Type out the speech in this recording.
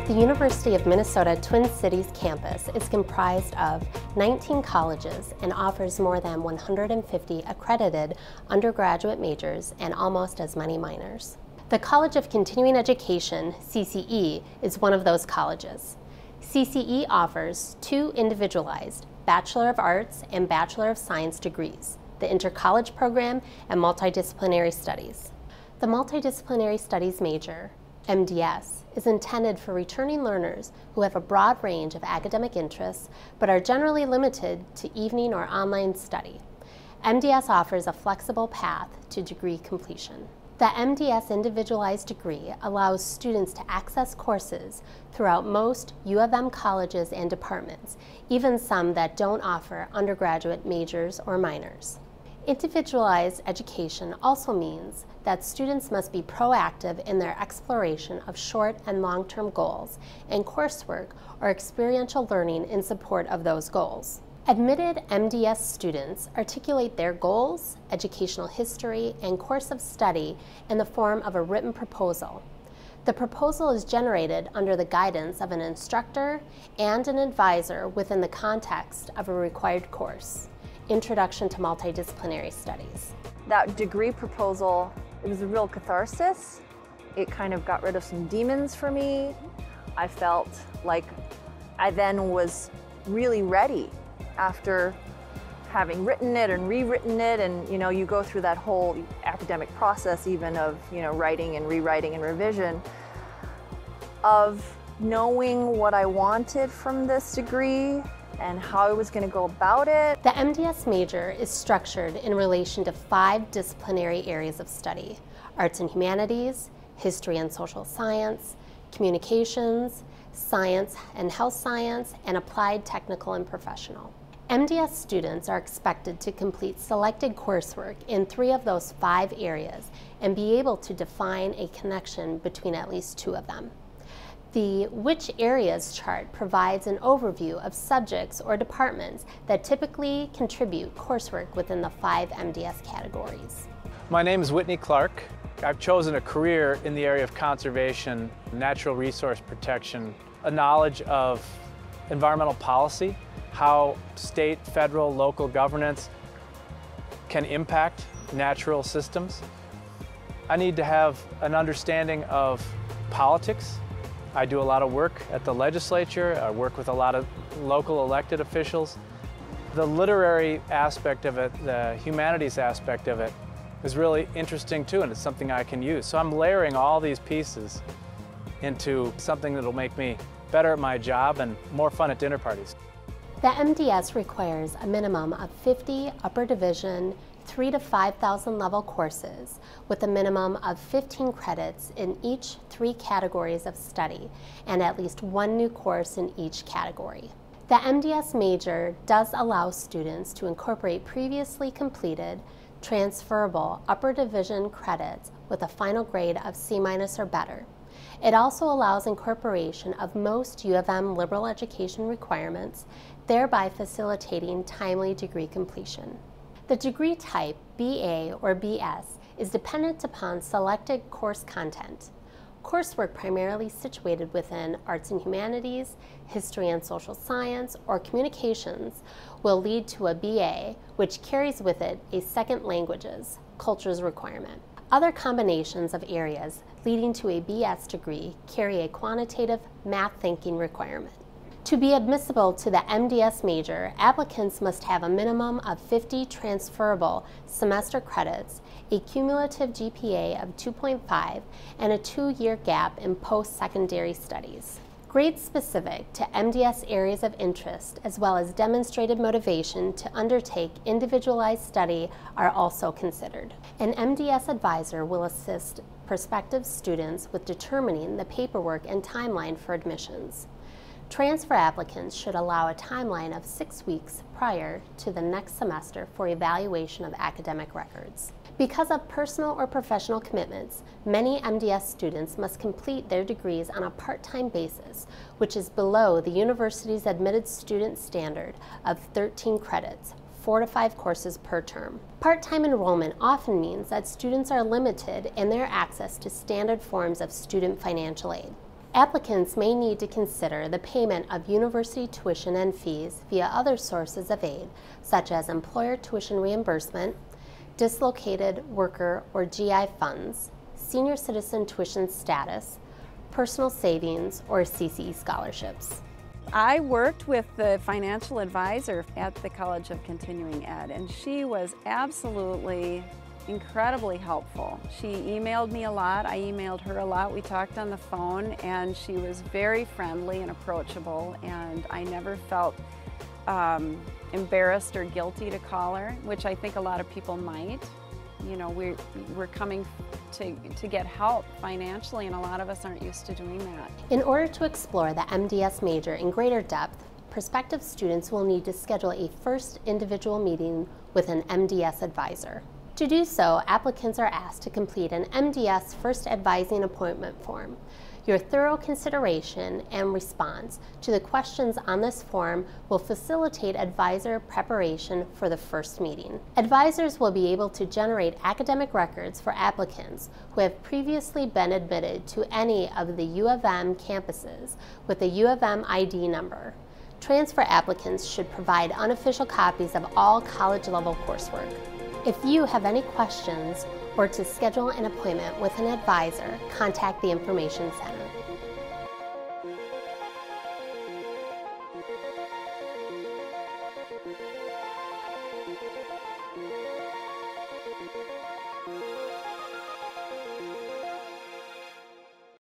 The University of Minnesota Twin Cities campus is comprised of 19 colleges and offers more than 150 accredited undergraduate majors and almost as many minors. The College of Continuing Education, CCE, is one of those colleges. CCE offers two individualized Bachelor of Arts and Bachelor of Science degrees, the Intercollege Program and Multidisciplinary Studies. The Multidisciplinary Studies major, MdS, is intended for returning learners who have a broad range of academic interests but are generally limited to evening or online study. MdS offers a flexible path to degree completion. The MdS individualized degree allows students to access courses throughout most U of M colleges and departments, even some that don't offer undergraduate majors or minors. Individualized education also means that students must be proactive in their exploration of short and long-term goals and coursework or experiential learning in support of those goals. Admitted MdS students articulate their goals, educational history, and course of study in the form of a written proposal. The proposal is generated under the guidance of an instructor and an advisor within the context of a required course. Introduction to Multidisciplinary Studies. That degree proposal, it was a real catharsis. It kind of got rid of some demons for me. I felt like I then was really ready after having written it and rewritten it, and you go through that whole academic process even of writing and rewriting and revision, of knowing what I wanted from this degree and how I was going to go about it. The MdS major is structured in relation to 5 disciplinary areas of study: arts and humanities, history and social science, communications, science and health science, and applied technical and professional. MdS students are expected to complete selected coursework in 3 of those 5 areas and be able to define a connection between at least 2 of them. The Which Areas chart provides an overview of subjects or departments that typically contribute coursework within the 5 MdS categories. My name is Whitney Clark. I've chosen a career in the area of conservation, natural resource protection, a knowledge of environmental policy, how state, federal, local governance can impact natural systems. I need to have an understanding of politics. I do a lot of work at the legislature. I work with a lot of local elected officials. The literary aspect of it, the humanities aspect of it, is really interesting too, and it's something I can use. So I'm layering all these pieces into something that'll make me better at my job and more fun at dinner parties. The MdS requires a minimum of 50 upper division 3,000 to 5,000 level courses with a minimum of 15 credits in each 3 categories of study and at least 1 new course in each category. The MdS major does allow students to incorporate previously completed transferable upper division credits with a final grade of C- or better. It also allows incorporation of most U of M liberal education requirements, thereby facilitating timely degree completion. The degree type, BA or BS, is dependent upon selected course content. Coursework primarily situated within arts and humanities, history and social science, or communications will lead to a BA, which carries with it a second languages, cultures requirement. Other combinations of areas leading to a BS degree carry a quantitative math thinking requirement. To be admissible to the MdS major, applicants must have a minimum of 50 transferable semester credits, a cumulative GPA of 2.5, and a 2-year gap in post-secondary studies. Grades specific to MdS areas of interest, as well as demonstrated motivation to undertake individualized study, are also considered. An MdS advisor will assist prospective students with determining the paperwork and timeline for admissions. Transfer applicants should allow a timeline of 6 weeks prior to the next semester for evaluation of academic records. Because of personal or professional commitments, many MdS students must complete their degrees on a part-time basis, which is below the university's admitted student standard of 13 credits, 4 to 5 courses per term. Part-time enrollment often means that students are limited in their access to standard forms of student financial aid. Applicants may need to consider the payment of university tuition and fees via other sources of aid, such as employer tuition reimbursement, dislocated worker or GI funds, senior citizen tuition status, personal savings, or CCE scholarships. I worked with the financial advisor at the College of Continuing Ed, and she was absolutely incredibly helpful. She emailed me a lot, I emailed her a lot, we talked on the phone, and she was very friendly and approachable, and I never felt embarrassed or guilty to call her, which I think a lot of people might. You know, we're coming to get help financially, and a lot of us aren't used to doing that. In order to explore the MdS major in greater depth, prospective students will need to schedule a first individual meeting with an MdS advisor. To do so, applicants are asked to complete an MdS First Advising Appointment form. Your thorough consideration and response to the questions on this form will facilitate advisor preparation for the first meeting. Advisors will be able to generate academic records for applicants who have previously been admitted to any of the U of M campuses with a U of M ID number. Transfer applicants should provide unofficial copies of all college-level coursework. If you have any questions or to schedule an appointment with an advisor, contact the Information Center.